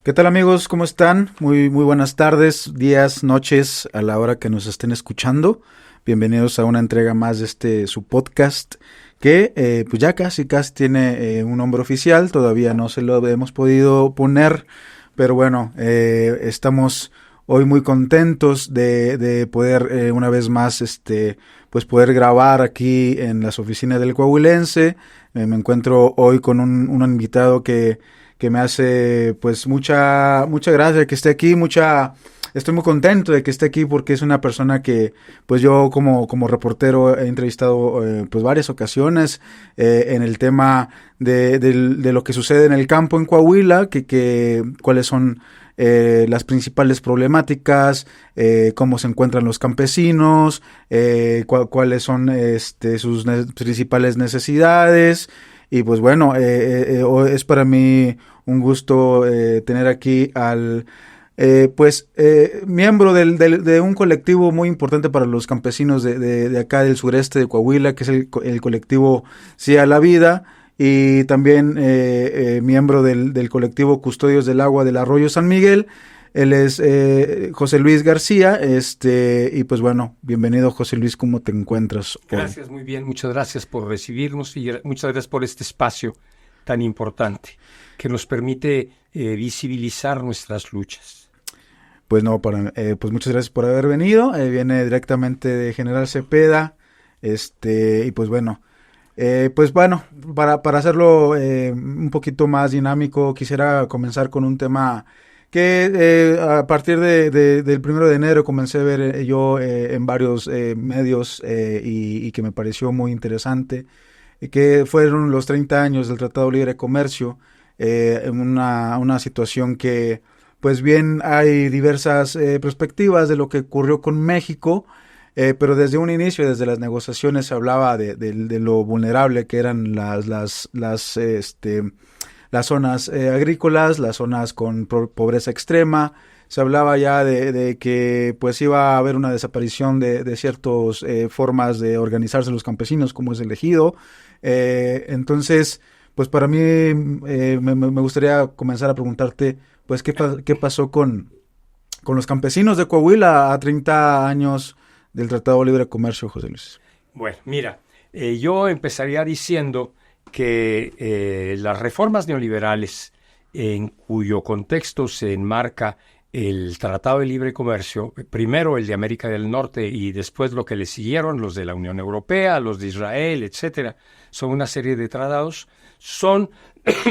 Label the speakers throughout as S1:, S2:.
S1: ¿Qué tal amigos? ¿Cómo están? Muy buenas tardes, días, noches a la hora que nos estén escuchando. Bienvenidos a una entrega más de su podcast que pues ya casi tiene un nombre oficial. Todavía no se lo hemos podido poner, pero bueno, estamos hoy muy contentos de poder una vez más pues poder grabar aquí en las oficinas del Coahuilense. Me encuentro hoy con un invitado que me hace pues mucha gracia que esté aquí, estoy muy contento de que esté aquí porque es una persona que pues yo como reportero he entrevistado pues varias ocasiones en el tema de lo que sucede en el campo en Coahuila, que cuáles son las principales problemáticas, cómo se encuentran los campesinos, cuáles son sus principales necesidades. Y pues bueno, es para mí un gusto tener aquí al miembro de un colectivo muy importante para los campesinos de acá del sureste de Coahuila, que es el colectivo Sí a la Vida, y también miembro del colectivo Custodios del Agua del Arroyo San Miguel. Él es José Luis García, y pues bueno, bienvenido José Luis, ¿cómo te encuentras hoy?
S2: Gracias, muy bien, muchas gracias por recibirnos y muchas gracias por este espacio tan importante que nos permite visibilizar nuestras luchas.
S1: Pues no, pues muchas gracias por haber venido. Viene directamente de General Cepeda, y pues bueno, para hacerlo un poquito más dinámico, quisiera comenzar con un tema que a partir del 1 de enero comencé a ver yo en varios medios y que me pareció muy interesante, que fueron los 30 años del Tratado de Libre Comercio, en una situación que pues bien hay diversas perspectivas de lo que ocurrió con México, pero desde un inicio, desde las negociaciones, se hablaba de lo vulnerable que eran las zonas agrícolas, las zonas con pobreza extrema. Se hablaba ya de que pues iba a haber una desaparición de ciertas formas de organizarse los campesinos, como es el ejido. Entonces, pues para mí me gustaría comenzar a preguntarte, pues, ¿qué pasó con los campesinos de Coahuila a 30 años del Tratado de Libre Comercio, José Luis?
S2: Bueno, mira, yo empezaría diciendo que las reformas neoliberales en cuyo contexto se enmarca el Tratado de Libre Comercio, primero el de América del Norte y después lo que le siguieron, los de la Unión Europea, los de Israel, etcétera, son una serie de tratados, son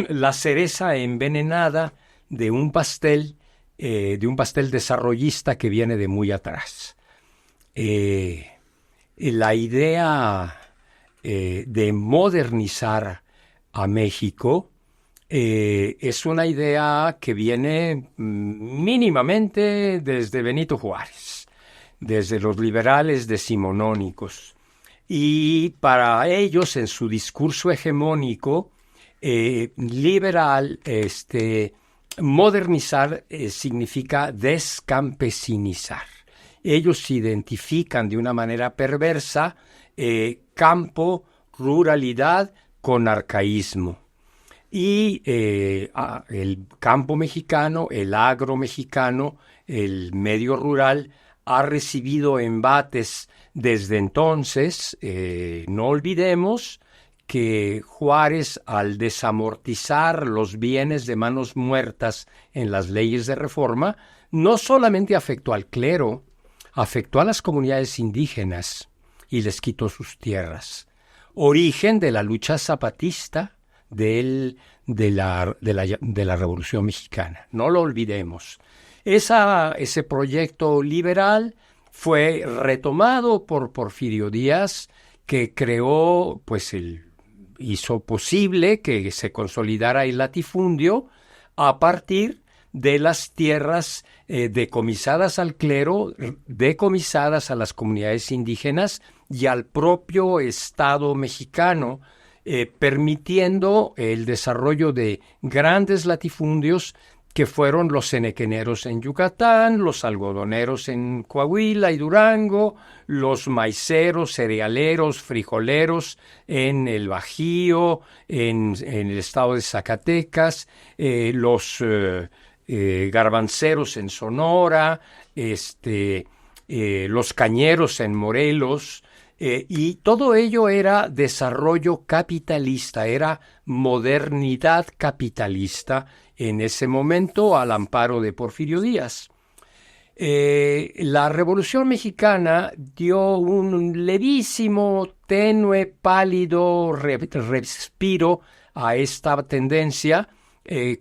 S2: la cereza envenenada de un pastel desarrollista que viene de muy atrás. La idea de modernizar a México es una idea que viene mínimamente desde Benito Juárez, desde los liberales decimonónicos. Y para ellos, en su discurso hegemónico liberal, modernizar significa descampesinizar. Ellos se identifican de una manera perversa campo, ruralidad con arcaísmo. Y el campo mexicano, el agro mexicano, el medio rural ha recibido embates desde entonces. No olvidemos que Juárez, al desamortizar los bienes de manos muertas en las leyes de reforma, no solamente afectó al clero, afectó a las comunidades indígenas y les quitó sus tierras. Origen de la lucha zapatista de la Revolución Mexicana. No lo olvidemos. Ese proyecto liberal fue retomado por Porfirio Díaz, que creó, pues hizo posible que se consolidara el latifundio a partir de las tierras decomisadas al clero, decomisadas a las comunidades indígenas y al propio Estado mexicano, permitiendo el desarrollo de grandes latifundios que fueron los henequeneros en Yucatán, los algodoneros en Coahuila y Durango, los maiceros, cerealeros, frijoleros en el Bajío, en el estado de Zacatecas, los garbanceros en Sonora, los cañeros en Morelos, y todo ello era desarrollo capitalista, era modernidad capitalista en ese momento al amparo de Porfirio Díaz. La Revolución Mexicana dio un levísimo, tenue, pálido respiro a esta tendencia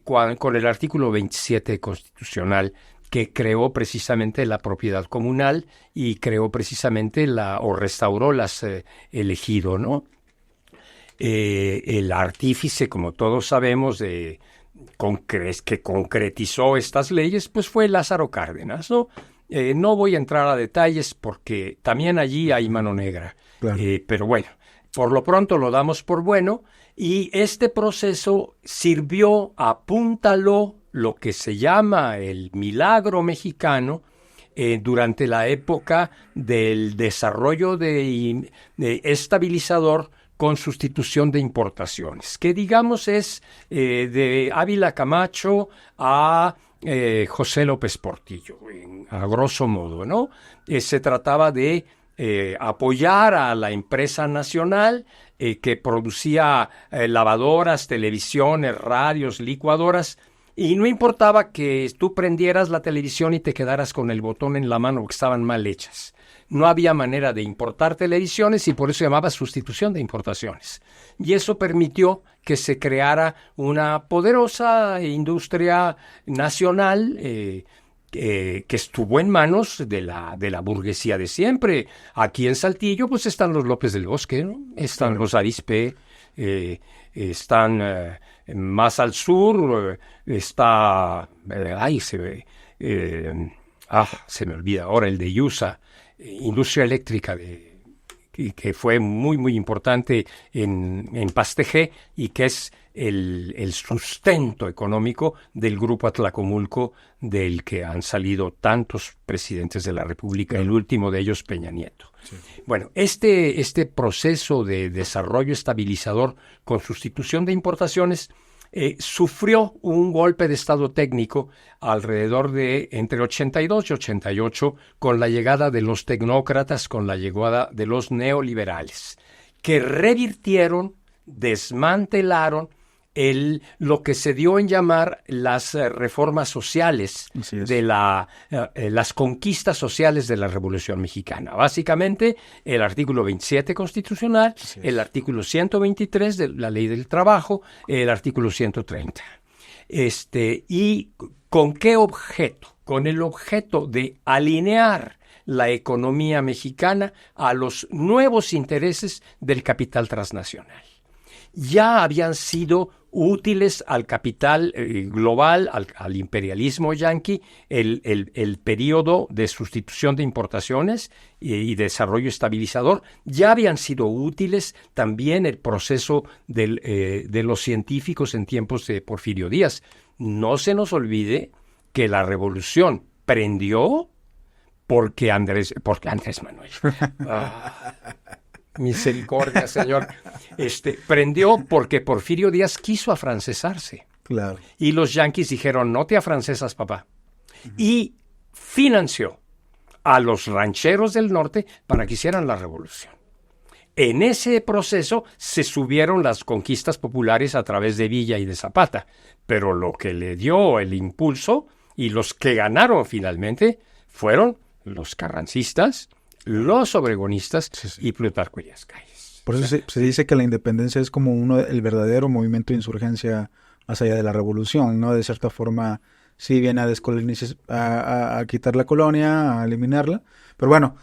S2: con el artículo 27 constitucional, que creó precisamente la propiedad comunal y creó precisamente o restauró el ejido, ¿no? El artífice, como todos sabemos, que concretizó estas leyes, pues fue Lázaro Cárdenas, ¿no? No voy a entrar a detalles porque también allí hay mano negra.
S1: Claro.
S2: Pero bueno, por lo pronto lo damos por bueno, y este proceso sirvió, apúntalo, lo que se llama el milagro mexicano durante la época del desarrollo de estabilizador con sustitución de importaciones, que digamos es de Ávila Camacho a José López Portillo, a grosso modo, ¿no? Se trataba de apoyar a la empresa nacional que producía lavadoras, televisiones, radios, licuadoras, y no importaba que tú prendieras la televisión y te quedaras con el botón en la mano porque estaban mal hechas. No había manera de importar televisiones y por eso se llamaba sustitución de importaciones. Y eso permitió que se creara una poderosa industria nacional que estuvo en manos de la burguesía de siempre. Aquí en Saltillo pues están los López del Bosque, ¿no? Están los Arizpe, están más al sur, está... se me olvida ahora el de Yusa, industria eléctrica que fue muy, muy importante en Pastejé y que es el sustento económico del Grupo Atlacomulco, del que han salido tantos presidentes de la República, el último de ellos Peña Nieto. Sí. Bueno, este proceso de desarrollo estabilizador con sustitución de importaciones sufrió un golpe de estado técnico alrededor de entre 82 y 88 con la llegada de los tecnócratas, con la llegada de los neoliberales, que revirtieron, desmantelaron lo que se dio en llamar las reformas sociales, de las conquistas sociales de la Revolución Mexicana. Básicamente, el artículo 27 constitucional, el artículo 123 de la Ley del Trabajo, el artículo 130. ¿Y con qué objeto? Con el objeto de alinear la economía mexicana a los nuevos intereses del capital transnacional. Ya habían sido útiles al capital global, al imperialismo yanqui, el periodo de sustitución de importaciones y desarrollo estabilizador. Ya habían sido útiles también el proceso de los científicos en tiempos de Porfirio Díaz. No se nos olvide que la revolución prendió porque Andrés Manuel... Misericordia, señor. Prendió porque Porfirio Díaz quiso afrancesarse.
S1: Claro.
S2: Y los yanquis dijeron, no te afrancesas, papá. Uh-huh. Y financió a los rancheros del norte para que hicieran la revolución. En ese proceso se subieron las conquistas populares a través de Villa y de Zapata, pero lo que le dio el impulso y los que ganaron finalmente fueron los carrancistas, los obregonistas y Plutarco Elías Calles.
S1: Por eso se dice que la independencia es como el verdadero movimiento de insurgencia más allá de la revolución, ¿no? De cierta forma sí viene a descolonizar, a quitar la colonia, a eliminarla. Pero bueno,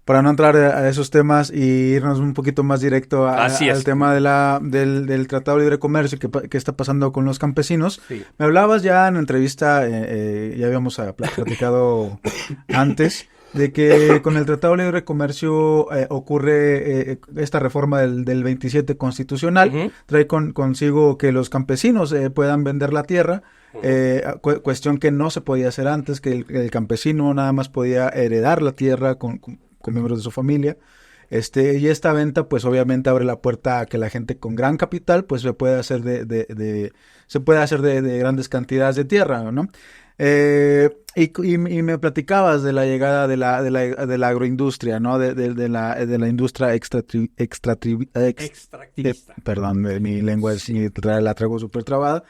S1: para no entrar a esos temas y irnos un poquito más directo al tema del Tratado de Libre Comercio que está pasando con los campesinos. Sí. Me hablabas ya en entrevista, ya habíamos platicado antes, de que con el Tratado de Libre Comercio ocurre esta reforma del 27 constitucional, uh-huh. Trae consigo que los campesinos puedan vender la tierra, uh-huh. Cuestión que no se podía hacer antes, que el campesino nada más podía heredar la tierra con miembros de su familia, Y esta venta, pues obviamente abre la puerta a que la gente con gran capital, pues se puede hacer de grandes cantidades de tierra, ¿no? Y me platicabas de la llegada de la agroindustria, ¿no? De la industria
S2: Extractivista.
S1: Perdón, mi lengua la traigo súper trabada.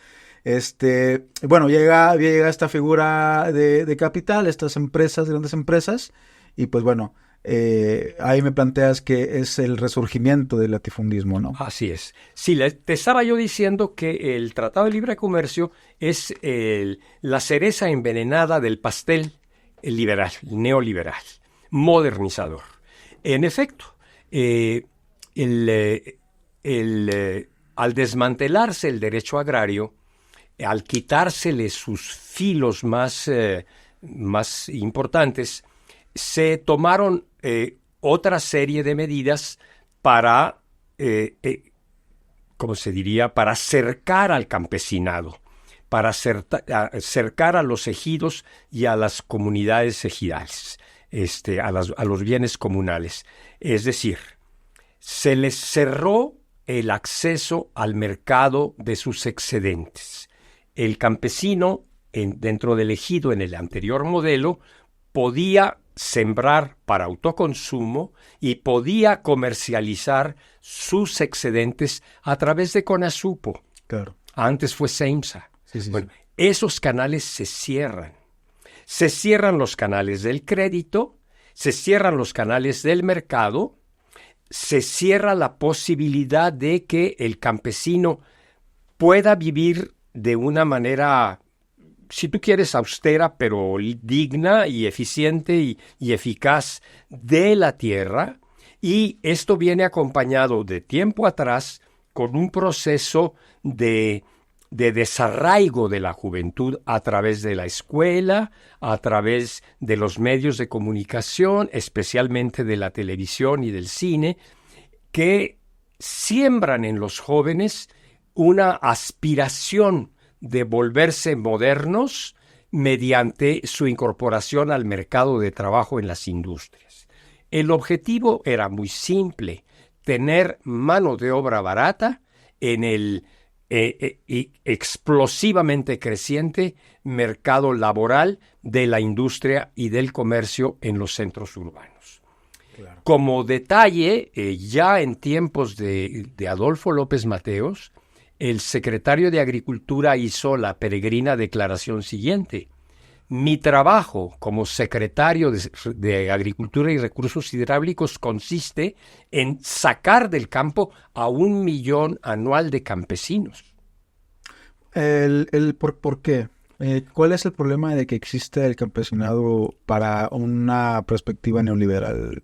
S1: Bueno, llega esta figura de capital, estas empresas, grandes empresas, y pues bueno, ahí me planteas que es el resurgimiento del latifundismo, ¿no?
S2: Así es. Sí, te estaba yo diciendo que el Tratado de Libre Comercio es la cereza envenenada del pastel liberal, neoliberal, modernizador. En efecto, al desmantelarse el derecho agrario, al quitársele sus filos más importantes, se tomaron otra serie de medidas para, ¿cómo se diría?, para cercar al campesinado, para cercar a los ejidos y a las comunidades ejidales, a los bienes comunales. Es decir, se les cerró el acceso al mercado de sus excedentes. El campesino, dentro del ejido en el anterior modelo, podía sembrar para autoconsumo y podía comercializar sus excedentes a través de Conasupo.
S1: Claro.
S2: Antes fue CEIMSA.
S1: Sí.
S2: Esos canales se cierran. Se cierran los canales del crédito, se cierran los canales del mercado, se cierra la posibilidad de que el campesino pueda vivir de una manera, si tú quieres, austera, pero digna y eficiente y eficaz de la tierra. Y esto viene acompañado de tiempo atrás con un proceso de desarraigo de la juventud a través de la escuela, a través de los medios de comunicación, especialmente de la televisión y del cine, que siembran en los jóvenes una aspiración de volverse modernos mediante su incorporación al mercado de trabajo en las industrias. El objetivo era muy simple: tener mano de obra barata en el explosivamente creciente mercado laboral de la industria y del comercio en los centros urbanos. Claro. Como detalle, ya en tiempos de Adolfo López Mateos, el secretario de Agricultura hizo la peregrina declaración siguiente: mi trabajo como secretario de Agricultura y Recursos Hidráulicos consiste en sacar del campo a 1 millón anual de campesinos.
S1: ¿Por qué? ¿Cuál es el problema de que existe el campesinado para una perspectiva neoliberal,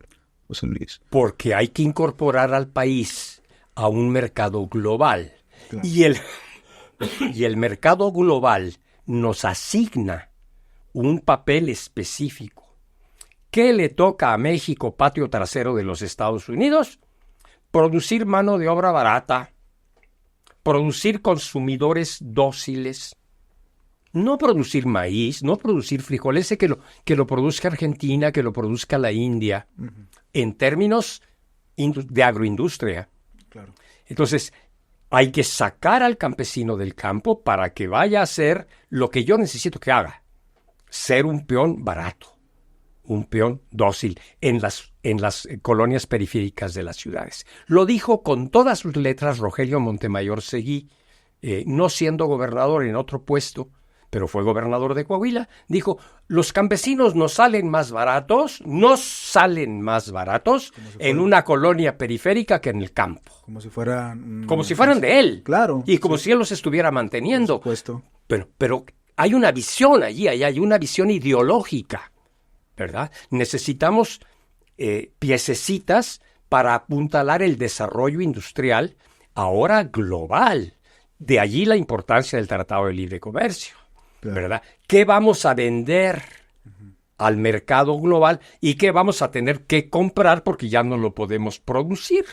S1: José Luis?
S2: Porque hay que incorporar al país a un mercado global. Claro. Y el mercado global nos asigna un papel específico. ¿Qué le toca a México, patio trasero de los Estados Unidos? Producir mano de obra barata, producir consumidores dóciles, no producir maíz, no producir frijoles, que lo produzca Argentina, que lo produzca la India, en términos de agroindustria.
S1: Claro.
S2: Entonces, hay que sacar al campesino del campo para que vaya a hacer lo que yo necesito que haga: ser un peón barato, un peón dócil en las colonias periféricas de las ciudades. Lo dijo con todas sus letras Rogelio Montemayor Seguí, no siendo gobernador en otro puesto, pero fue gobernador de Coahuila. Dijo: los campesinos no salen más baratos en una colonia periférica que en el campo.
S1: Como si fueran...
S2: Como si fueran de él.
S1: Claro.
S2: Y como si él los estuviera manteniendo.
S1: Por supuesto.
S2: Pero hay una visión allí, hay una visión ideológica, ¿verdad? Necesitamos piececitas para apuntalar el desarrollo industrial ahora global. De allí la importancia del Tratado de Libre Comercio, claro. ¿Verdad? ¿Qué vamos a vender al mercado global y qué vamos a tener que comprar porque ya no lo podemos producir?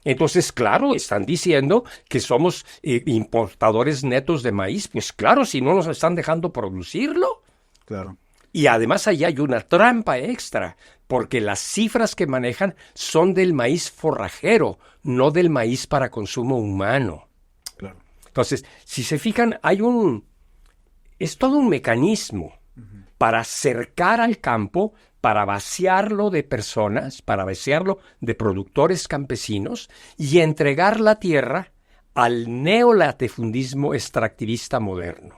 S2: Entonces, claro, están diciendo que somos importadores netos de maíz. Pues claro, si no nos están dejando producirlo.
S1: Claro.
S2: Y además ahí hay una trampa extra, porque las cifras que manejan son del maíz forrajero, no del maíz para consumo humano.
S1: Claro.
S2: Entonces, si se fijan, es todo un mecanismo para cercar al campo, para vaciarlo de personas, para vaciarlo de productores campesinos y entregar la tierra al neolatifundismo extractivista moderno,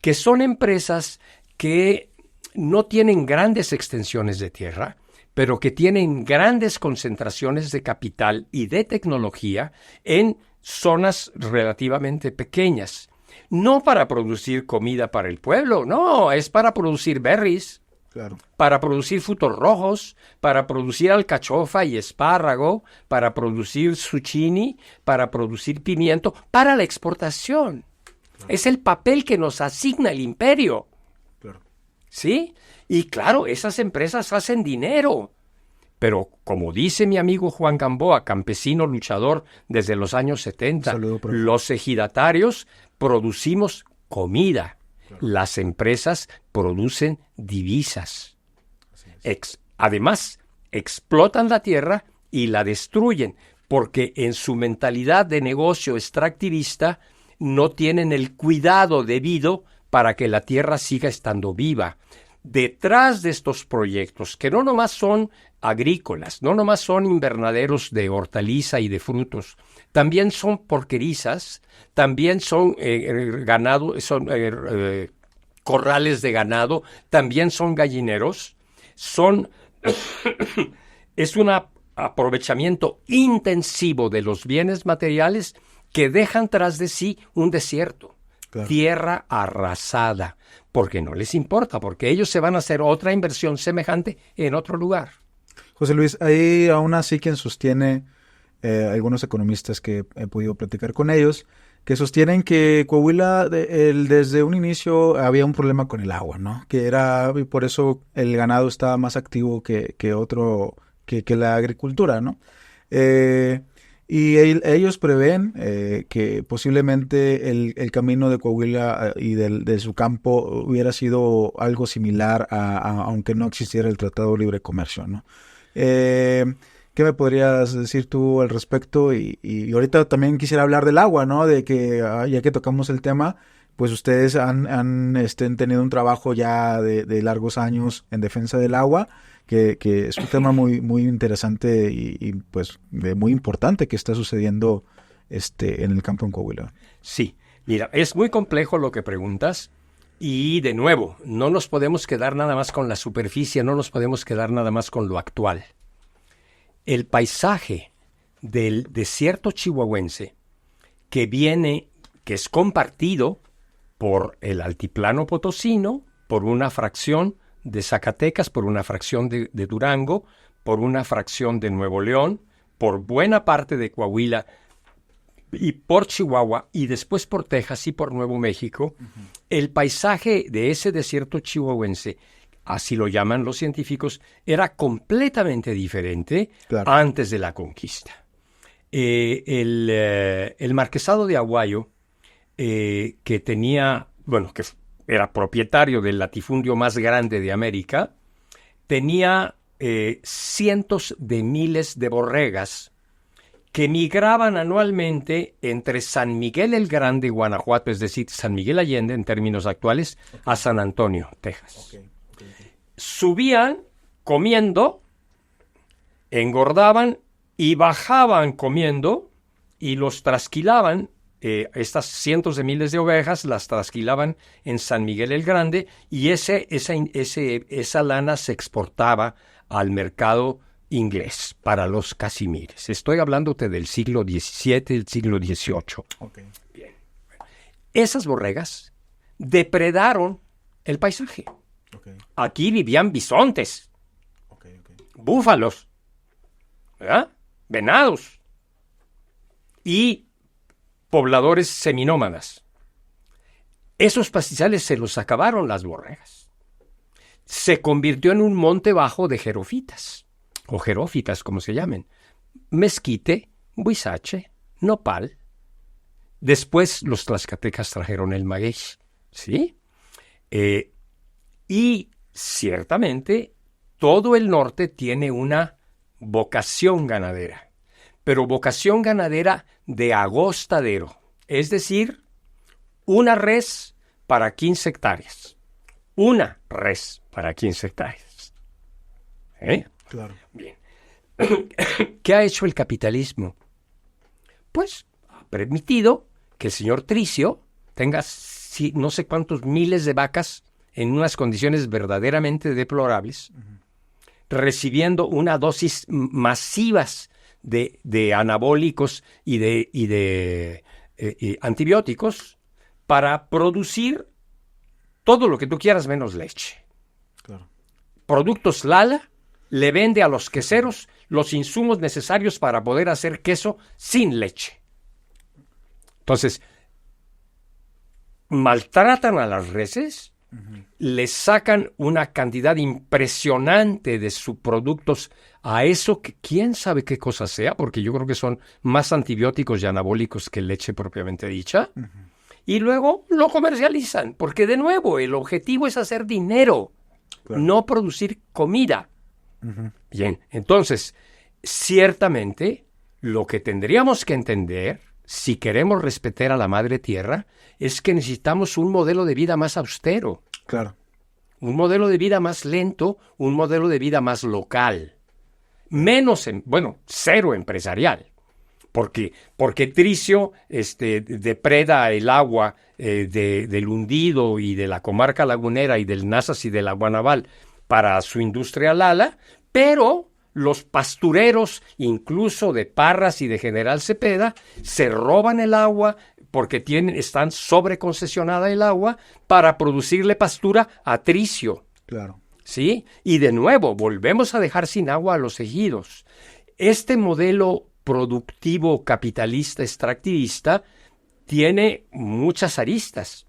S2: que son empresas que no tienen grandes extensiones de tierra, pero que tienen grandes concentraciones de capital y de tecnología en zonas relativamente pequeñas. No para producir comida para el pueblo, no, es para producir berries,
S1: Claro.
S2: para producir frutos rojos, para producir alcachofa y espárrago, para producir zucchini, para producir pimiento, para la exportación. Claro. Es el papel que nos asigna el imperio.
S1: Claro.
S2: ¿Sí? Y claro, esas empresas hacen dinero. Pero como dice mi amigo Juan Gamboa, campesino luchador desde los años 70,
S1: Saludo,
S2: los ejidatarios producimos comida. Claro. Las empresas producen divisas. Además, explotan la tierra y la destruyen, porque en su mentalidad de negocio extractivista no tienen el cuidado debido para que la tierra siga estando viva. Detrás de estos proyectos, que no nomás son agrícolas, no nomás son invernaderos de hortaliza y de frutos, también son porquerizas, también son ganado, son corrales de ganado, también son gallineros, es un aprovechamiento intensivo de los bienes materiales que dejan tras de sí un desierto. Claro. Tierra arrasada, porque no les importa, porque ellos se van a hacer otra inversión semejante en otro lugar.
S1: José Luis, hay aún así quien sostiene, algunos economistas que he podido platicar con ellos, que sostienen que Coahuila desde un inicio había un problema con el agua, ¿no? Que era, y por eso el ganado estaba más activo que la agricultura, ¿no? Y ellos prevén que posiblemente el camino de Coahuila y de su campo hubiera sido algo similar aunque no existiera el Tratado de Libre Comercio, ¿no? ¿Qué me podrías decir tú al respecto? Y ahorita también quisiera hablar del agua, ¿no? De que ya que tocamos el tema, pues ustedes han tenido un trabajo ya de largos años en defensa del agua, que es un tema muy, muy interesante y pues muy importante que está sucediendo en el campo en Coahuila.
S2: Sí, mira, es muy complejo lo que preguntas y de nuevo, no nos podemos quedar nada más con la superficie, no nos podemos quedar nada más con lo actual. El paisaje del desierto chihuahuense que es compartido por el altiplano potosino, por una fracción de Zacatecas, por una fracción de Durango, por una fracción de Nuevo León, por buena parte de Coahuila y por Chihuahua y después por Texas y por Nuevo México, el paisaje de ese desierto chihuahuense, así lo llaman los científicos, era completamente diferente antes de la conquista. El marquesado de Aguayo, que tenía, que era propietario del latifundio más grande de América, tenía cientos de miles de borregas que migraban anualmente entre San Miguel el Grande, Guanajuato, es decir, San Miguel Allende en términos actuales, a San Antonio, Texas. Subían comiendo, engordaban y bajaban comiendo y los trasquilaban. Estas cientos de miles de ovejas las trasquilaban en San Miguel el Grande y esa lana se exportaba al mercado inglés para los casimires. Estoy hablándote del siglo XVII, del siglo XVIII.
S1: Okay.
S2: Bien. Esas borregas depredaron el paisaje. Okay. Aquí vivían bisontes, búfalos, ¿verdad? Venados y pobladores seminómadas. Esos pastizales se los acabaron las borregas. Se convirtió en un monte bajo de jerofitas, o jerófitas, como se llamen. Mezquite, huizache, nopal. Después los tlaxcaltecas trajeron el maguey, ¿sí? Y ciertamente, todo el norte tiene una vocación ganadera, pero vocación ganadera de agostadero, es decir, una res para 15 hectáreas. Una res para 15 hectáreas.
S1: Claro.
S2: Bien. ¿Qué ha hecho el capitalismo? Pues ha permitido que el señor Tricio tenga no sé cuántos miles de vacas en unas condiciones verdaderamente deplorables, recibiendo una dosis masivas de anabólicos y de antibióticos para producir todo lo que tú quieras menos leche.
S1: Claro.
S2: Productos Lala le vende a los queseros los insumos necesarios para poder hacer queso sin leche. Entonces, maltratan a las reses, les sacan una cantidad impresionante de subproductos a eso que quién sabe qué cosa sea, porque yo creo que son más antibióticos y anabólicos que leche propiamente dicha, y luego lo comercializan, porque de nuevo el objetivo es hacer dinero, no producir comida. Bien, entonces, ciertamente, lo que tendríamos que entender, si queremos respetar a la madre tierra, es que necesitamos un modelo de vida más austero.
S1: Claro.
S2: Un modelo de vida más lento, un modelo de vida más local. Menos, cero empresarial. Porque Tricio depreda el agua del Hundido y de la comarca lagunera y del Nazas y de la Guanaval para su industria Lala, pero los pastureros, incluso de Parras y de General Cepeda, se roban el agua porque están sobreconcesionada el agua para producirle pastura a Tricio.
S1: Claro.
S2: ¿Sí? Y de nuevo, volvemos a dejar sin agua a los ejidos. Este modelo productivo capitalista extractivista tiene muchas aristas.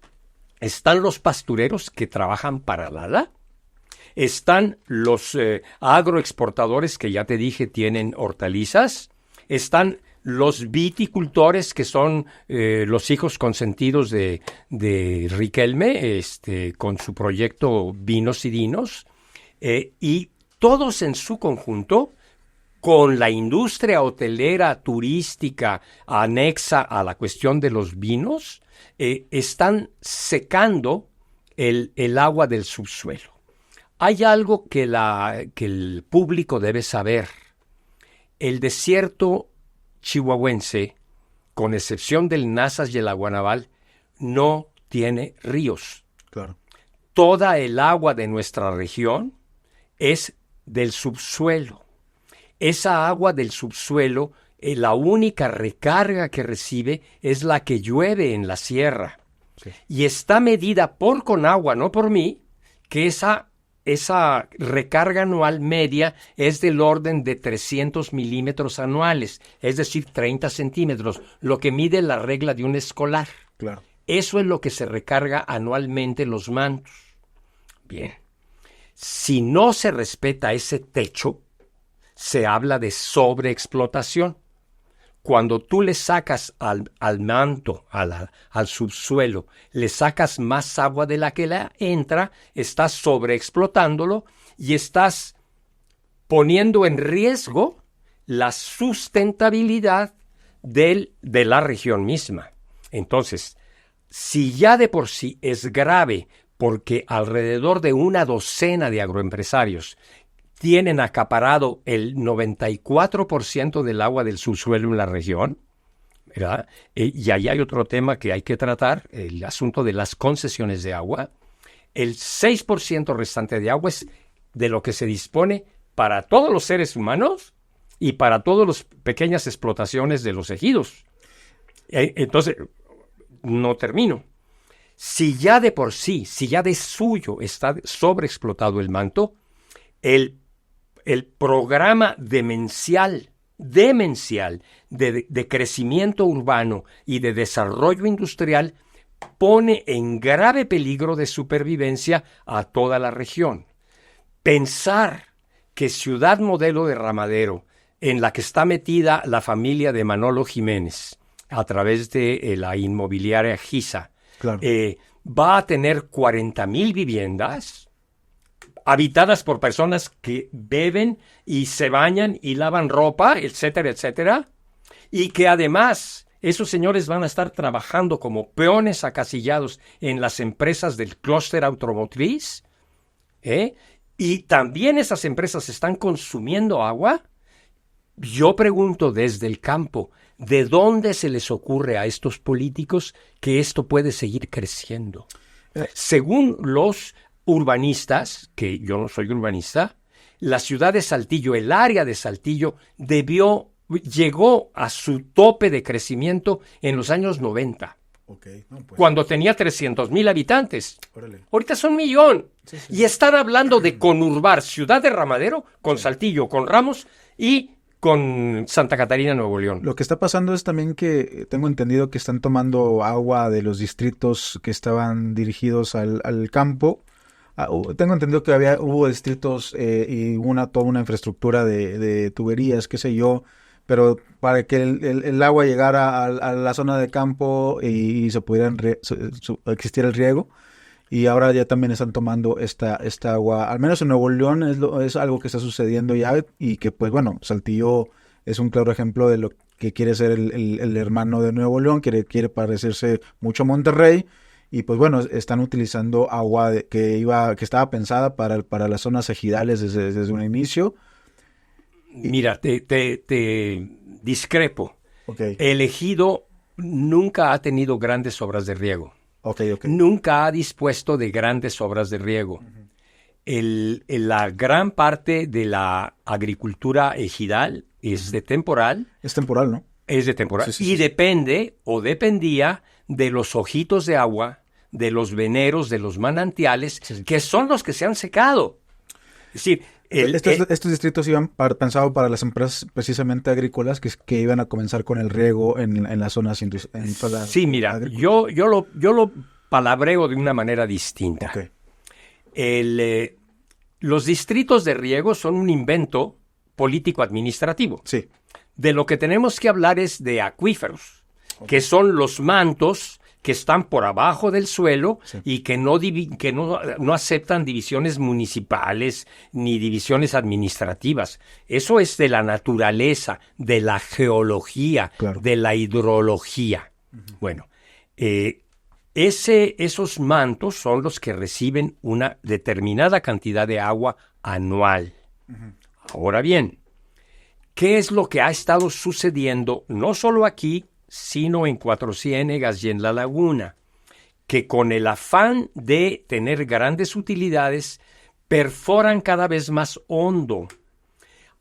S2: Están los pastureros que trabajan para Lala. Están los agroexportadores que ya te dije tienen hortalizas. Están los viticultores que son los hijos consentidos de Riquelme con su proyecto Vinos y Dinos. Y todos en su conjunto, con la industria hotelera turística anexa a la cuestión de los vinos, están secando el agua del subsuelo. Hay algo que el público debe saber. El desierto chihuahuense, con excepción del Nazas y el Aguanaval, no tiene ríos.
S1: Claro.
S2: Toda el agua de nuestra región es del subsuelo. Esa agua del subsuelo, la única recarga que recibe es la que llueve en la sierra. Sí. Y está medida por Conagua, no por mí, que esa recarga anual media es del orden de 300 milímetros anuales, es decir, 30 centímetros, lo que mide la regla de un escolar.
S1: Claro.
S2: Eso es lo que se recarga anualmente los mantos. Bien. Si no se respeta ese techo, se habla de sobreexplotación. Cuando tú le sacas al manto, al subsuelo, le sacas más agua de la que le entra, estás sobreexplotándolo y estás poniendo en riesgo la sustentabilidad de la región misma. Entonces, si ya de por sí es grave porque alrededor de una docena de agroempresarios tienen acaparado el 94% del agua del subsuelo en la región, ¿verdad? Y ahí hay otro tema que hay que tratar, el asunto de las concesiones de agua. El 6% restante de agua es de lo que se dispone para todos los seres humanos y para todas las pequeñas explotaciones de los ejidos. Entonces, no termino. Si ya de por sí, si ya de suyo está sobreexplotado el manto, el programa demencial de crecimiento urbano y de desarrollo industrial pone en grave peligro de supervivencia a toda la región. Pensar que Ciudad Modelo de Ramadero, en la que está metida la familia de Manolo Jiménez a través de la inmobiliaria Giza, claro, va a tener 40,000 viviendas, habitadas por personas que beben y se bañan y lavan ropa, etcétera, etcétera, y que además esos señores van a estar trabajando como peones acasillados en las empresas del clúster automotriz, y también esas empresas están consumiendo agua. Yo pregunto desde el campo, ¿de dónde se les ocurre a estos políticos que esto puede seguir creciendo? Según los urbanistas, que yo no soy urbanista, la ciudad de Saltillo, el área de Saltillo, llegó a su tope de crecimiento en los años 90.
S1: Okay. No, pues,
S2: cuando tenía 300,000 habitantes.
S1: Órale.
S2: Ahorita son 1,000,000.
S1: Sí.
S2: Y están hablando de conurbar Ciudad de Ramadero con Saltillo, con Ramos y con Santa Catarina, Nuevo León.
S1: Lo que está pasando es también que tengo entendido que están tomando agua de los distritos que estaban dirigidos al campo. Tengo entendido que hubo distritos y toda una infraestructura de tuberías, qué sé yo, pero para que el agua llegara a la zona de campo y se pudiera existiera el riego. Y ahora ya también están tomando esta agua, al menos en Nuevo León es algo que está sucediendo ya, y que pues bueno, Saltillo es un claro ejemplo de lo que quiere ser el hermano de Nuevo León, quiere parecerse mucho a Monterrey, y pues bueno, están utilizando agua que estaba pensada para las zonas ejidales desde un inicio.
S2: Mira, te discrepo.
S1: Okay.
S2: El ejido nunca ha tenido grandes obras de riego.
S1: Okay.
S2: Nunca ha dispuesto de grandes obras de riego. Uh-huh. La gran parte de la agricultura ejidal es de temporal.
S1: Es temporal, ¿no?
S2: Es de temporal.
S1: Sí.
S2: Y depende o dependía de los ojitos de agua, de los veneros, de los manantiales, que son los que se han secado. Es decir,
S1: estos distritos iban pensados para las empresas precisamente agrícolas que iban a comenzar con el riego en las zonas industriales.
S2: Sí, mira, yo lo palabreo de una manera distinta.
S1: Okay.
S2: Los distritos de riego son un invento político-administrativo.
S1: Sí.
S2: De lo que tenemos que hablar es de acuíferos, que son los mantos que están por abajo del suelo, sí, y que no aceptan divisiones municipales ni divisiones administrativas. Eso es de la naturaleza, de la geología, claro, de la hidrología. Uh-huh. Bueno, esos mantos son los que reciben una determinada cantidad de agua anual. Uh-huh. Ahora bien, ¿qué es lo que ha estado sucediendo no solo aquí, sino en Cuatro Ciénegas y en La Laguna? Que con el afán de tener grandes utilidades, perforan cada vez más hondo.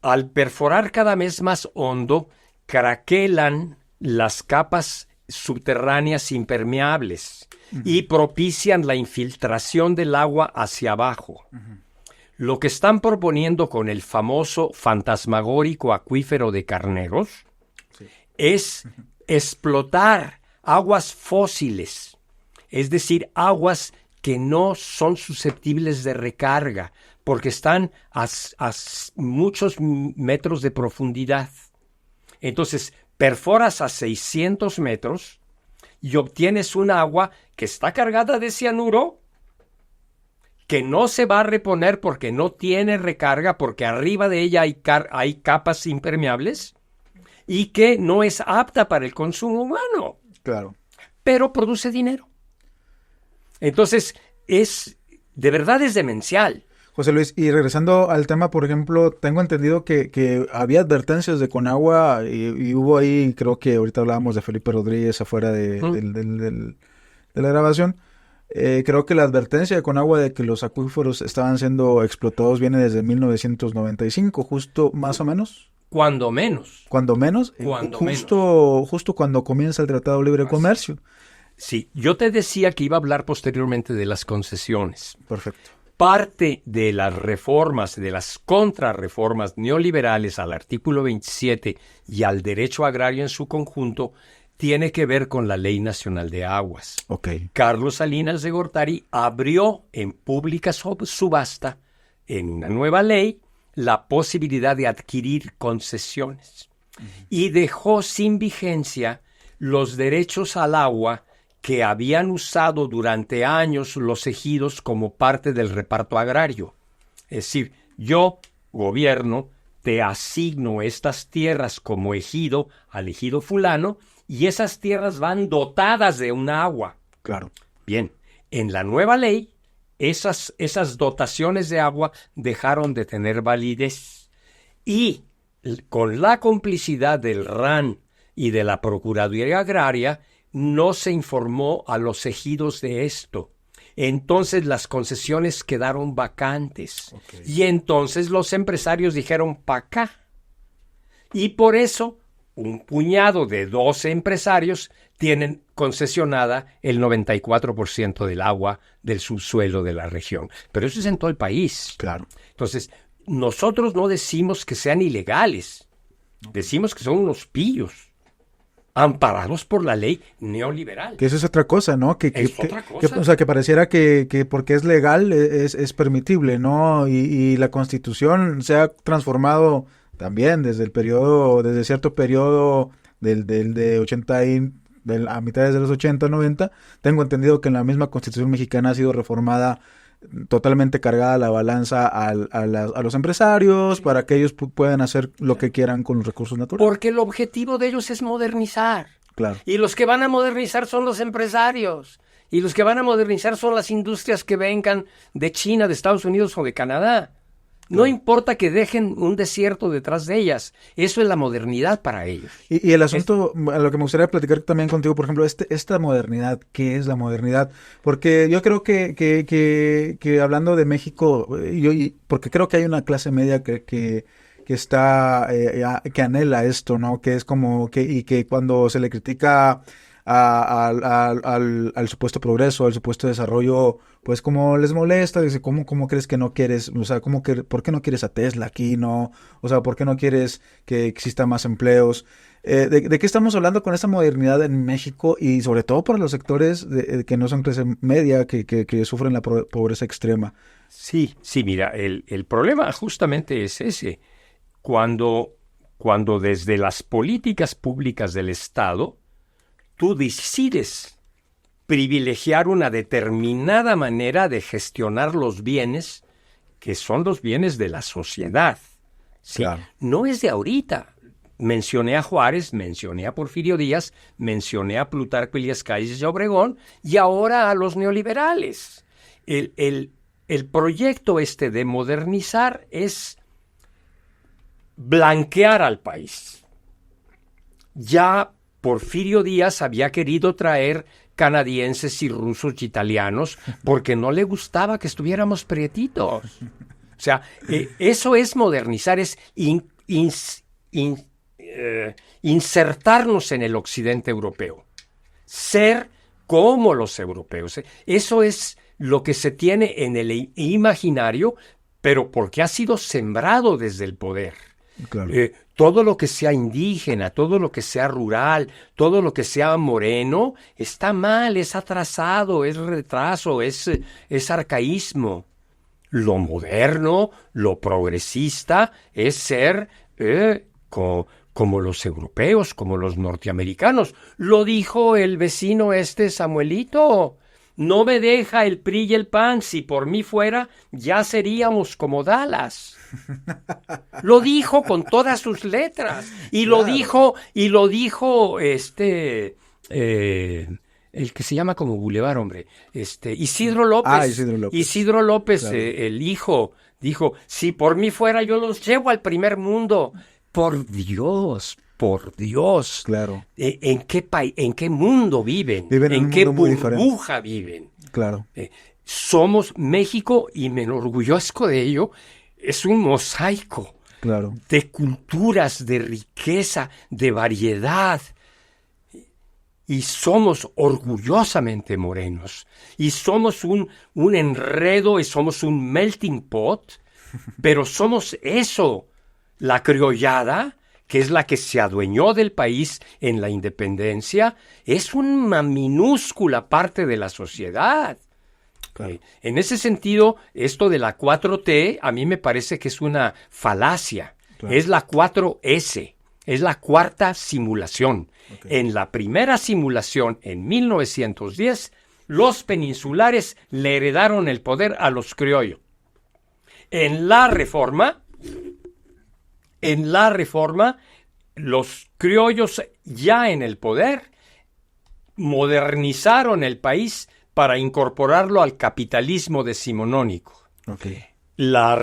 S2: Al perforar cada vez más hondo, craquelan las capas subterráneas impermeables, uh-huh, y propician la infiltración del agua hacia abajo. Uh-huh. Lo que están proponiendo con el famoso fantasmagórico acuífero de Carneros, sí, es explotar aguas fósiles, es decir, aguas que no son susceptibles de recarga, porque están a muchos metros de profundidad. Entonces, perforas a 600 metros y obtienes un agua que está cargada de cianuro, que no se va a reponer porque no tiene recarga, porque arriba de ella hay capas impermeables, y que no es apta para el consumo humano.
S1: Claro.
S2: Pero produce dinero. Entonces, de verdad es demencial.
S1: José Luis, y regresando al tema, por ejemplo, tengo entendido que había advertencias de Conagua y hubo ahí, creo que ahorita hablábamos de Felipe Rodríguez afuera de la grabación. Creo que la advertencia de Conagua de que los acuíferos estaban siendo explotados viene desde 1995, justo más o menos.
S2: Cuando menos.
S1: Justo cuando comienza el Tratado de Libre Comercio.
S2: Sí, yo te decía que iba a hablar posteriormente de las concesiones.
S1: Perfecto.
S2: Parte de las reformas, de las contrarreformas neoliberales al artículo 27 y al derecho agrario en su conjunto, tiene que ver con la Ley Nacional de Aguas.
S1: Okay.
S2: Carlos Salinas de Gortari abrió en pública subasta, en una nueva ley, la posibilidad de adquirir concesiones. Uh-huh. Y dejó sin vigencia los derechos al agua que habían usado durante años los ejidos como parte del reparto agrario. Es decir, yo, gobierno, te asigno estas tierras como ejido al ejido fulano y esas tierras van dotadas de un agua.
S1: Claro.
S2: Bien, en la nueva ley, esas dotaciones de agua dejaron de tener validez y con la complicidad del RAN y de la Procuraduría Agraria, no se informó a los ejidos de esto. Entonces las concesiones quedaron vacantes.
S1: Okay.
S2: Y entonces los empresarios dijeron pa' acá. Y por eso un puñado de 12 empresarios tienen concesionada el 94% del agua del subsuelo de la región. Pero eso es en todo el país.
S1: Claro.
S2: Entonces, nosotros no decimos que sean ilegales. Decimos que son unos pillos, amparados por la ley neoliberal.
S1: Que eso es otra cosa, ¿no?
S2: Otra cosa.
S1: O sea, que pareciera que porque es legal es permitible, ¿no? Y la Constitución se ha transformado también desde cierto periodo de 80 a mitades de los 80, 90. Tengo entendido que en la misma Constitución mexicana ha sido reformada totalmente cargada la balanza a los empresarios para que ellos puedan hacer lo que quieran con los recursos naturales.
S2: Porque el objetivo de ellos es modernizar.
S1: Claro.
S2: Y los que van a modernizar son los empresarios. Y los que van a modernizar son las industrias que vengan de China, de Estados Unidos o de Canadá. No importa que dejen un desierto detrás de ellas. Eso es la modernidad para ellos.
S1: Y el asunto, a lo que me gustaría platicar también contigo, por ejemplo, esta modernidad, ¿qué es la modernidad? Porque yo creo que hablando de México, porque creo que hay una clase media que está, que anhela esto, ¿no? Que es como que cuando se le critica al supuesto progreso, al supuesto desarrollo, pues como les molesta, dice, ¿cómo crees que no quieres? O sea, ¿por qué no quieres a Tesla aquí, no? O sea, ¿por qué no quieres que exista más empleos? ¿De qué estamos hablando con esta modernidad en México y sobre todo para los sectores que no son clase media, que sufren la pobreza extrema?
S2: Sí, mira, el problema justamente es ese. Cuando desde las políticas públicas del Estado tú decides privilegiar una determinada manera de gestionar los bienes que son los bienes de la sociedad. ¿Sí?
S1: Claro.
S2: No es de ahorita. Mencioné a Juárez, mencioné a Porfirio Díaz, mencioné a Plutarco Elías Calles de Obregón y ahora a los neoliberales. El proyecto de modernizar es blanquear al país. Ya Porfirio Díaz había querido traer canadienses y rusos y italianos porque no le gustaba que estuviéramos prietitos. O sea, eso es modernizar, es insertarnos en el occidente europeo, ser como los europeos. Eso es lo que se tiene en el imaginario, pero porque ha sido sembrado desde el poder.
S1: Claro.
S2: Todo lo que sea indígena, todo lo que sea rural, todo lo que sea moreno, está mal, es atrasado, es retraso, es arcaísmo. Lo moderno, lo progresista, es ser como los europeos, como los norteamericanos. Lo dijo el vecino Samuelito. No me deja el PRI y el PAN, si por mí fuera, ya seríamos como Dallas. Lo dijo con todas sus letras. Y claro. lo dijo el que se llama como Boulevard, hombre, Isidro López. Isidro López, claro. El hijo, dijo, si por mí fuera, yo los llevo al primer mundo. Por Dios.
S1: Claro.
S2: ¿En qué mundo viven? ¿En qué burbuja viven?
S1: Claro.
S2: Somos México, y me enorgullezco de ello, es un mosaico.
S1: Claro.
S2: De culturas, de riqueza, de variedad. Y somos orgullosamente morenos. Y somos un enredo, y somos un melting pot, pero somos eso, la criollada, que es la que se adueñó del país en la independencia, es una minúscula parte de la sociedad. Claro. En ese sentido, esto de la 4T, a mí me parece que es una falacia. Claro. Es la 4S, es la cuarta simulación. Okay. En la primera simulación, en 1910, los peninsulares le heredaron el poder a los criollos. En la Reforma, los criollos ya en el poder modernizaron el país para incorporarlo al capitalismo decimonónico.
S1: Okay.
S2: La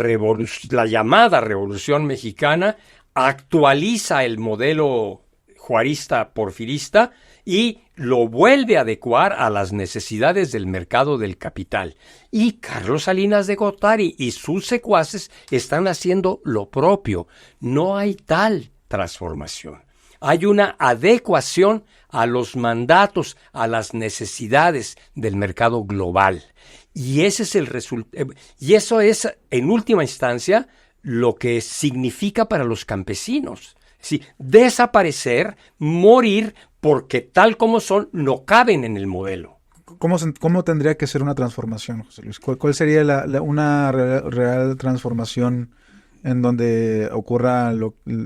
S2: llamada Revolución Mexicana actualiza el modelo juarista porfirista y lo vuelve a adecuar a las necesidades del mercado del capital. Y Carlos Salinas de Gortari y sus secuaces están haciendo lo propio. No hay tal transformación. Hay una adecuación a los mandatos, a las necesidades del mercado global. Y ese es el resultado. Y eso es, en última instancia, lo que significa para los campesinos. Sí, desaparecer, morir, porque tal como son, no caben en el modelo.
S1: ¿Cómo tendría que ser una transformación, José Luis? ¿Cuál sería una real transformación en donde ocurra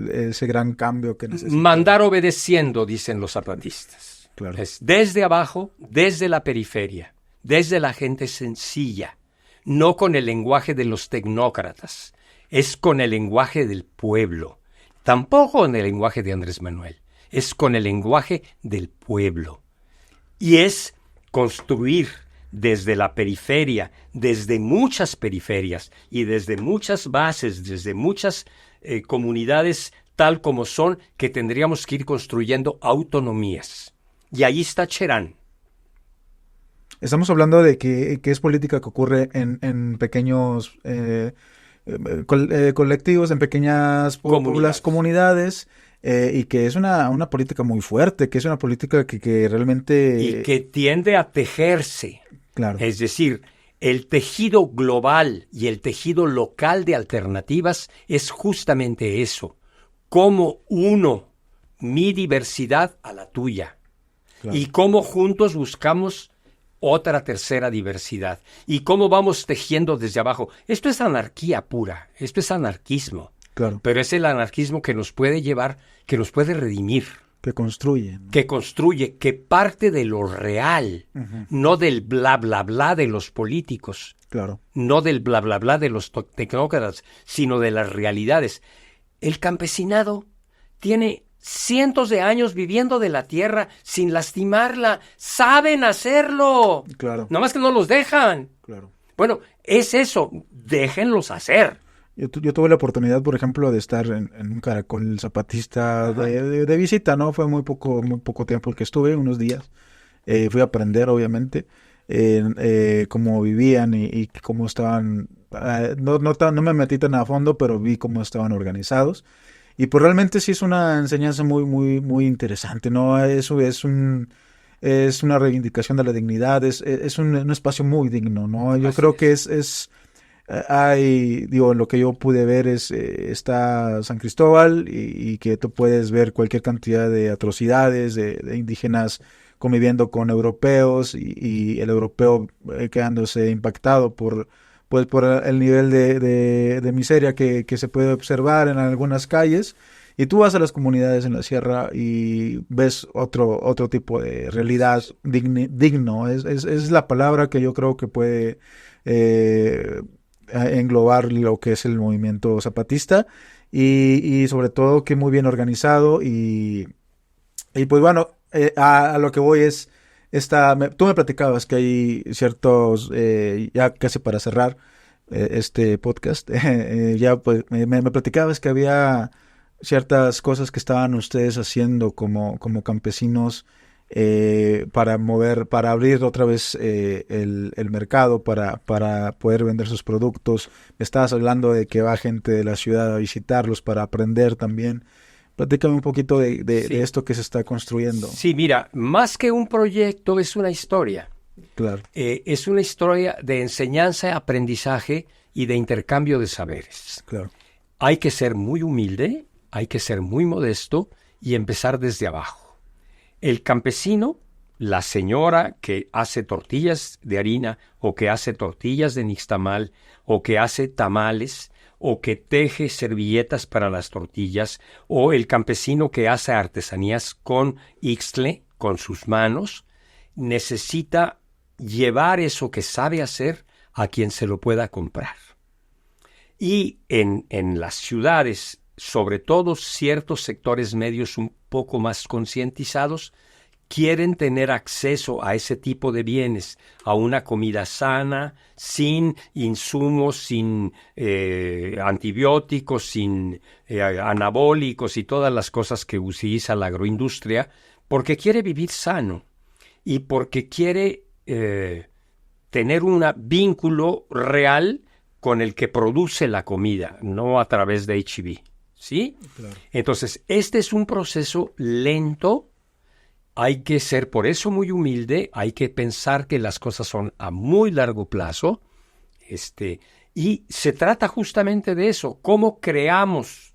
S1: ese gran cambio que necesita?
S2: Mandar obedeciendo, dicen los zapatistas.
S1: Claro.
S2: Es desde abajo, desde la periferia, desde la gente sencilla, no con el lenguaje de los tecnócratas, es con el lenguaje del pueblo. Tampoco con el lenguaje de Andrés Manuel, es con el lenguaje del pueblo. Y es construir desde la periferia, desde muchas periferias y desde muchas bases, desde muchas comunidades tal como son, que tendríamos que ir construyendo autonomías. Y ahí está Cherán.
S1: Estamos hablando de que es política que ocurre en pequeños colectivos, en pequeñas comunidades, y que es una política muy fuerte, que es una política que realmente...
S2: Y que tiende a tejerse.
S1: Claro.
S2: Es decir, el tejido global y el tejido local de alternativas es justamente eso. Cómo uno mi diversidad a la tuya. Claro. Y cómo juntos buscamos otra tercera diversidad. Y cómo vamos tejiendo desde abajo. Esto es anarquía pura. Esto es anarquismo.
S1: Claro.
S2: Pero es el anarquismo que nos puede llevar, que nos puede redimir.
S1: Que construye, ¿no?
S2: Que construye, que parte de lo real, no del bla, bla, bla de los políticos.
S1: Claro.
S2: No del bla, bla, bla de los tecnócratas, sino de las realidades. El campesinado tiene cientos de años viviendo de la tierra sin lastimarla. ¡Saben hacerlo!
S1: Claro.
S2: Nomás que no los dejan.
S1: Claro.
S2: Bueno, es eso. Déjenlos hacer.
S1: Yo tuve la oportunidad, por ejemplo, de estar en un caracol zapatista de visita, ¿no? Fue muy poco tiempo el que estuve, unos días. Fui a aprender, obviamente, cómo vivían y cómo estaban. No me metí tan a fondo, pero vi cómo estaban organizados. Y pues realmente sí es una enseñanza muy interesante, ¿no? Eso es una reivindicación de la dignidad, es un espacio muy digno, ¿no? Yo creo que en lo que yo pude ver está San Cristóbal y que tú puedes ver cualquier cantidad de atrocidades de indígenas conviviendo con europeos y el europeo quedándose impactado por el nivel de miseria que se puede observar en algunas calles. Y tú vas a las comunidades en la sierra y ves otro tipo de realidad digno. Es la palabra que yo creo que puede englobar lo que es el movimiento zapatista y sobre todo que muy bien organizado y pues bueno, a lo que voy es tú me platicabas que hay ciertos, ya casi para cerrar este podcast, ya pues me platicabas que había ciertas cosas que estaban ustedes haciendo como campesinos para abrir otra vez el mercado, para poder vender sus productos. Me estabas hablando de que va gente de la ciudad a visitarlos para aprender también. Platícame un poquito de esto que se está construyendo.
S2: Sí, mira, más que un proyecto es una historia.
S1: Claro.
S2: Es una historia de enseñanza, aprendizaje y de intercambio de saberes.
S1: Claro.
S2: Hay que ser muy humilde, hay que ser muy modesto y empezar desde abajo. El campesino, la señora que hace tortillas de harina o que hace tortillas de nixtamal o que hace tamales o que teje servilletas para las tortillas, o el campesino que hace artesanías con ixtle, con sus manos, necesita llevar eso que sabe hacer a quien se lo pueda comprar. Y en las ciudades, sobre todo ciertos sectores medios un poco más concientizados, quieren tener acceso a ese tipo de bienes, a una comida sana, sin insumos, sin antibióticos, sin anabólicos y todas las cosas que utiliza la agroindustria, porque quiere vivir sano y porque quiere tener un vínculo real con el que produce la comida, no a través de H-E-B, ¿sí?
S1: Claro.
S2: Entonces, este es un proceso lento. Hay que ser por eso muy humilde, hay que pensar que las cosas son a muy largo plazo, y se trata justamente de eso, cómo creamos,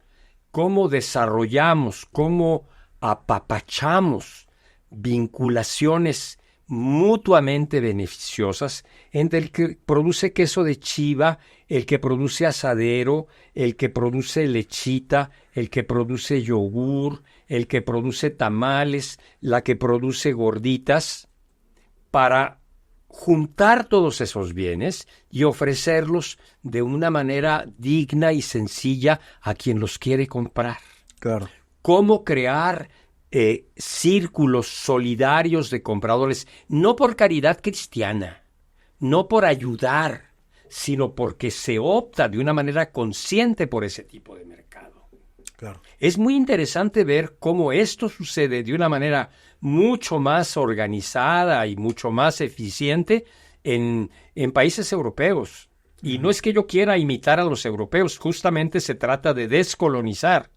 S2: cómo desarrollamos, cómo apapachamos vinculaciones mutuamente beneficiosas entre el que produce queso de chiva, el que produce asadero, el que produce lechita, el que produce yogur, el que produce tamales, la que produce gorditas, para juntar todos esos bienes y ofrecerlos de una manera digna y sencilla a quien los quiere comprar.
S1: Claro.
S2: Cómo crear círculos solidarios de compradores, no por caridad cristiana, no por ayudar, sino porque se opta de una manera consciente por ese tipo de mercado.
S1: Claro.
S2: Es muy interesante ver cómo esto sucede de una manera mucho más organizada y mucho más eficiente en países europeos. Y no es que yo quiera imitar a los europeos, justamente se trata de descolonizar.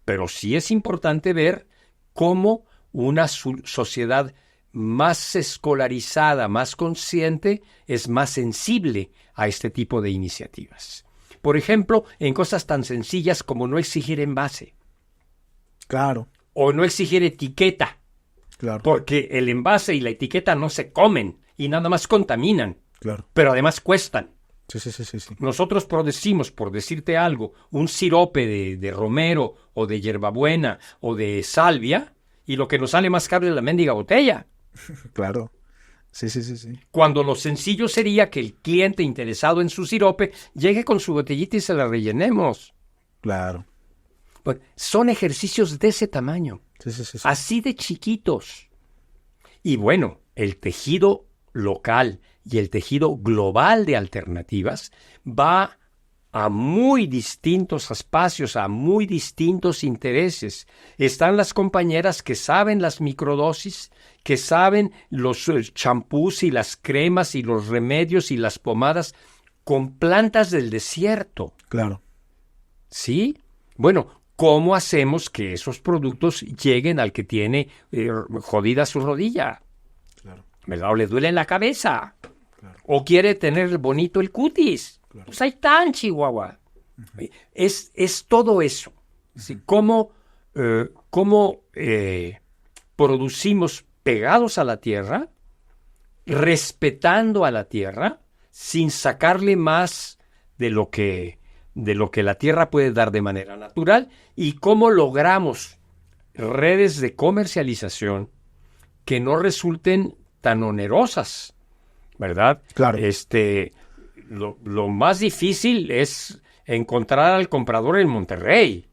S2: Pero sí es importante ver cómo una sociedad más escolarizada, más consciente, es más sensible a este tipo de iniciativas. Por ejemplo, en cosas tan sencillas como no exigir envase.
S1: Claro.
S2: O no exigir etiqueta.
S1: Claro.
S2: Porque el envase y la etiqueta no se comen y nada más contaminan.
S1: Claro.
S2: Pero además cuestan.
S1: Sí.
S2: Nosotros producimos, por decirte algo, un sirope de romero o de hierbabuena o de salvia, y lo que nos sale más caro es la mendiga botella.
S1: Claro. Sí.
S2: Cuando lo sencillo sería que el cliente interesado en su sirope llegue con su botellita y se la rellenemos.
S1: Claro.
S2: Bueno, son ejercicios de ese tamaño,
S1: Sí.
S2: así de chiquitos. Y bueno, el tejido local y el tejido global de alternativas va a muy distintos espacios, a muy distintos intereses. Están las compañeras que saben las microdosis, que saben los champús y las cremas y los remedios y las pomadas con plantas del desierto.
S1: Claro.
S2: ¿Sí? Bueno, ¿cómo hacemos que esos productos lleguen al que tiene jodida su rodilla?
S1: Claro.
S2: ¿Verdad? O le duele en la cabeza.
S1: Claro.
S2: O quiere tener bonito el cutis.
S1: Claro.
S2: Pues ahí está en Chihuahua. Es todo eso. ¿Sí? ¿Cómo producimos pegados a la tierra, respetando a la tierra, sin sacarle más de lo que la tierra puede dar de manera natural? ¿Y cómo logramos redes de comercialización que no resulten tan onerosas? ¿Verdad?
S1: Claro.
S2: Lo más difícil es encontrar al comprador en Monterrey,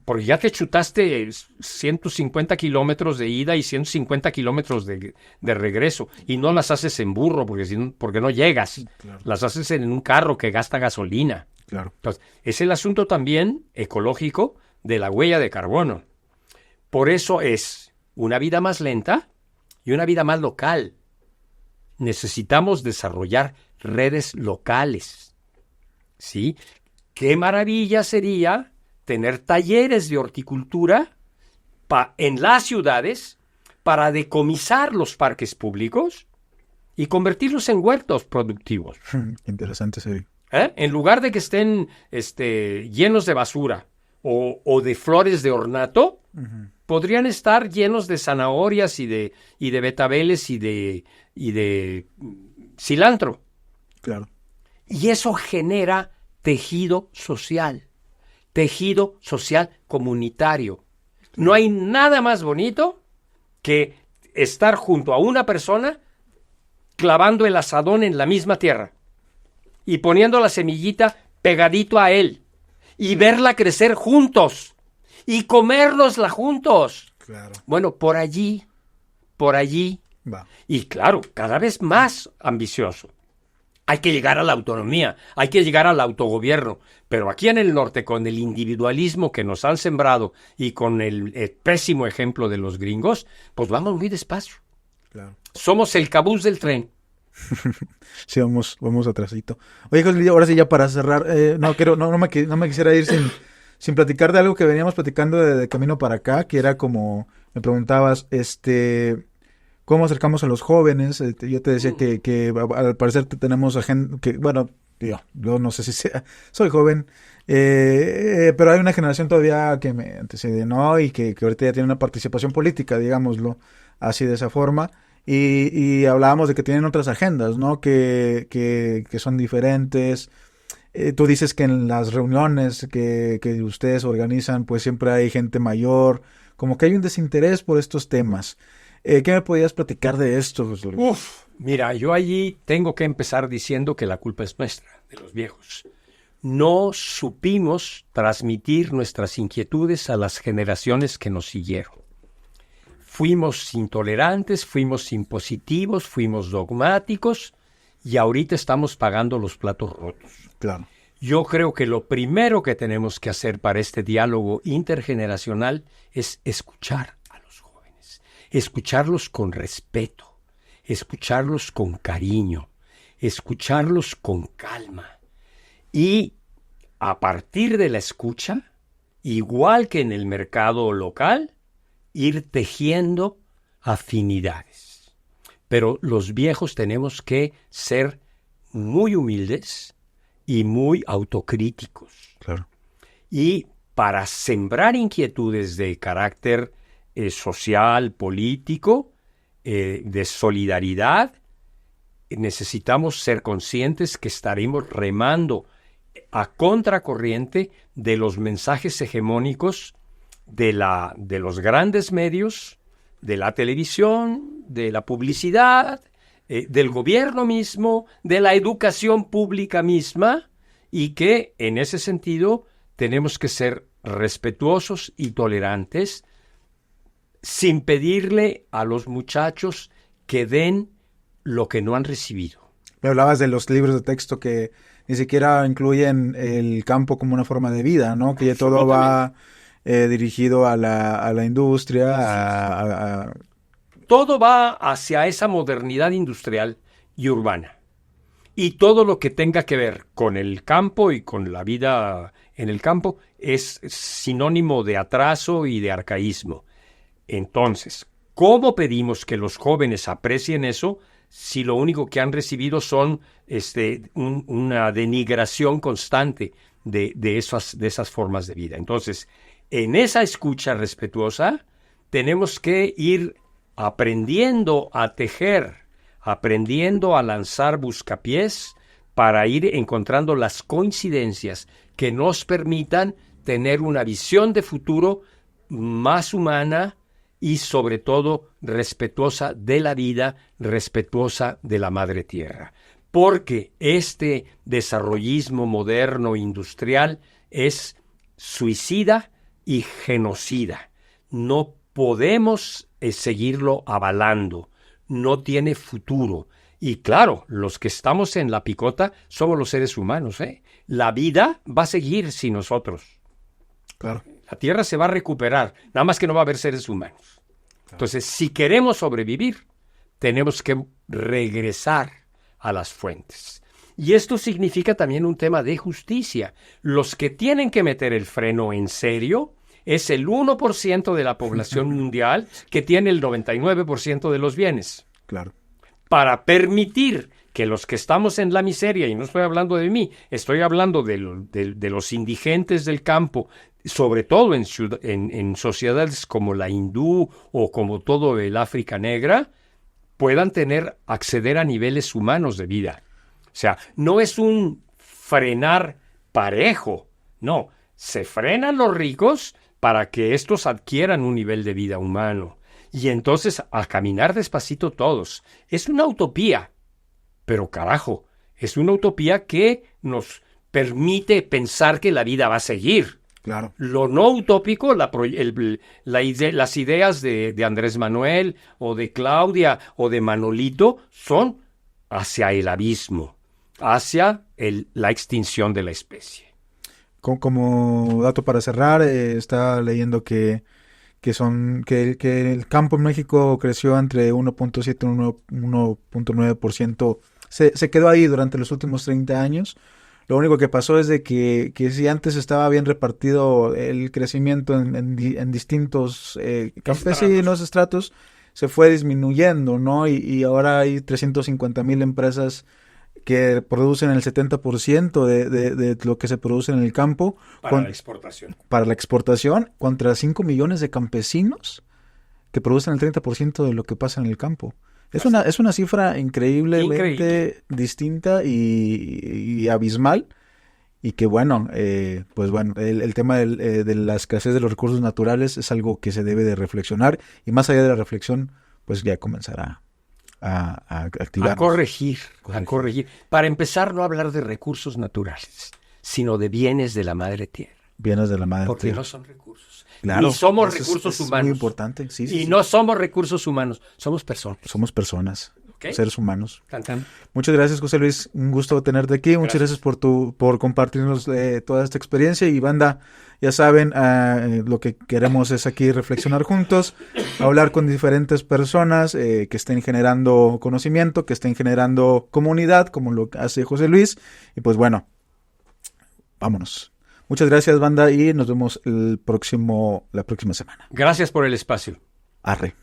S2: porque ya te chutaste 150 kilómetros de ida y 150 kilómetros de regreso, y no las haces en burro porque no llegas.
S1: Claro.
S2: Las haces en un carro que gasta gasolina.
S1: Claro.
S2: Entonces, es el asunto también ecológico de la huella de carbono. Por eso es una vida más lenta y una vida más local. Necesitamos desarrollar redes locales, ¿sí? Qué maravilla sería tener talleres de horticultura en las ciudades para decomisar los parques públicos y convertirlos en huertos productivos.
S1: Interesante sería.
S2: En lugar de que estén llenos de basura o de flores de ornato, podrían estar llenos de zanahorias y de betabeles y de cilantro.
S1: Claro.
S2: Y eso genera tejido social comunitario. No hay nada más bonito que estar junto a una persona clavando el asadón en la misma tierra y poniendo la semillita pegadito a él, y verla crecer juntos, y comérnosla juntos.
S1: Claro.
S2: Bueno, por allí,
S1: Va.
S2: y claro, cada vez más ambicioso. Hay que llegar a la autonomía, hay que llegar al autogobierno, pero aquí en el norte, con el individualismo que nos han sembrado y con el pésimo ejemplo de los gringos, pues vamos muy despacio.
S1: Claro.
S2: Somos el cabús del tren.
S1: Sí, vamos atrasito. Oye, José, ahora sí ya para cerrar, no me quisiera ir sin platicar de algo que veníamos platicando de camino para acá, que era como, me preguntabas, cómo acercamos a los jóvenes. Yo te decía que al parecer tenemos a gente que, bueno, yo no sé si soy joven, pero hay una generación todavía que me antecede, ¿no? Y que ahorita ya tiene una participación política, digámoslo así, de esa forma. Y hablábamos de que tienen otras agendas, ¿no? Que son diferentes. Tú dices que en las reuniones que ustedes organizan, pues siempre hay gente mayor, como que hay un desinterés por estos temas. ¿Qué me podías platicar de esto, José Luis?
S2: Mira, yo allí tengo que empezar diciendo que la culpa es nuestra, de los viejos. No supimos transmitir nuestras inquietudes a las generaciones que nos siguieron. Fuimos intolerantes, fuimos impositivos, fuimos dogmáticos y ahorita estamos pagando los platos rotos.
S1: Claro.
S2: Yo creo que lo primero que tenemos que hacer para este diálogo intergeneracional es escuchar a los jóvenes, escucharlos con respeto, escucharlos con cariño, escucharlos con calma. Y a partir de la escucha, igual que en el mercado local, ir tejiendo afinidades. Pero los viejos tenemos que ser muy humildes y muy autocríticos.
S1: Claro.
S2: Y para sembrar inquietudes de carácter social, político, de solidaridad, necesitamos ser conscientes que estaremos remando a contracorriente de los mensajes hegemónicos de los grandes medios, de la televisión, de la publicidad, del gobierno mismo, de la educación pública misma, y que en ese sentido tenemos que ser respetuosos y tolerantes sin pedirle a los muchachos que den lo que no han recibido.
S1: Me hablabas de los libros de texto que ni siquiera incluyen el campo como una forma de vida, ¿no? Que ya todo va dirigido a la industria,
S2: Todo va hacia esa modernidad industrial y urbana. Y todo lo que tenga que ver con el campo y con la vida en el campo es sinónimo de atraso y de arcaísmo. Entonces, ¿cómo pedimos que los jóvenes aprecien eso si lo único que han recibido son una denigración constante de esas formas de vida? Entonces, en esa escucha respetuosa, tenemos que ir aprendiendo a tejer, aprendiendo a lanzar buscapiés para ir encontrando las coincidencias que nos permitan tener una visión de futuro más humana y sobre todo respetuosa de la vida, respetuosa de la madre tierra. Porque este desarrollismo moderno industrial es suicida y genocida. No podemos seguirlo avalando. No tiene futuro. Y claro, los que estamos en la picota somos los seres humanos, ¿eh? La vida va a seguir sin nosotros.
S1: Claro.
S2: La Tierra se va a recuperar, nada más que no va a haber seres humanos. Claro. Entonces, si queremos sobrevivir, tenemos que regresar a las fuentes. Y esto significa también un tema de justicia. Los que tienen que meter el freno en serio es el 1% de la población mundial que tiene el 99% de los bienes.
S1: Claro.
S2: Para permitir que los que estamos en la miseria, y no estoy hablando de mí, estoy hablando de los indigentes del campo, sobre todo en sociedades como la hindú o como todo el África negra, puedan acceder a niveles humanos de vida. O sea, no es un frenar parejo, no, se frenan los ricos para que estos adquieran un nivel de vida humano. Y entonces a caminar despacito todos. Es una utopía, pero carajo, es una utopía que nos permite pensar que la vida va a seguir.
S1: Claro.
S2: Lo no utópico, las ideas de Andrés Manuel o de Claudia o de Manolito son hacia el abismo, hacia la extinción de la especie.
S1: Como dato para cerrar, estaba leyendo que el campo en México creció entre 1.7 y 1.9%. Se quedó ahí durante los últimos 30 años. Lo único que pasó es de que si antes estaba bien repartido el crecimiento en distintos campesinos, estratos, se fue disminuyendo, ¿no? Y ahora hay 350,000 empresas que producen el 70% de lo que se produce en el campo.
S2: Para la exportación.
S1: Para la exportación, contra 5 millones de campesinos que producen el 30% de lo que pasa en el campo. Es una cifra increíblemente distinta y abismal, y que bueno, pues bueno, el tema de la escasez de los recursos naturales es algo que se debe de reflexionar, y más allá de la reflexión, pues ya comenzará a activar.
S2: A corregir. Para empezar, no hablar de recursos naturales, sino de bienes de la madre tierra.
S1: Bienes de la madre
S2: Porque
S1: tierra.
S2: no son recursos.
S1: Claro,
S2: ni somos recursos
S1: es
S2: humanos.
S1: Muy importante. Sí,
S2: no somos recursos humanos, somos personas.
S1: Somos personas,
S2: ¿Okay?
S1: Seres humanos.
S2: Tan.
S1: Muchas gracias, José Luis. Un gusto tenerte aquí. Muchas gracias por compartirnos toda esta experiencia. Y banda, ya saben, lo que queremos es aquí reflexionar juntos, hablar con diferentes personas que estén generando conocimiento, que estén generando comunidad, como lo hace José Luis. Y pues bueno, vámonos. Muchas gracias, banda, y nos vemos la próxima semana.
S2: Gracias por el espacio.
S1: Arre.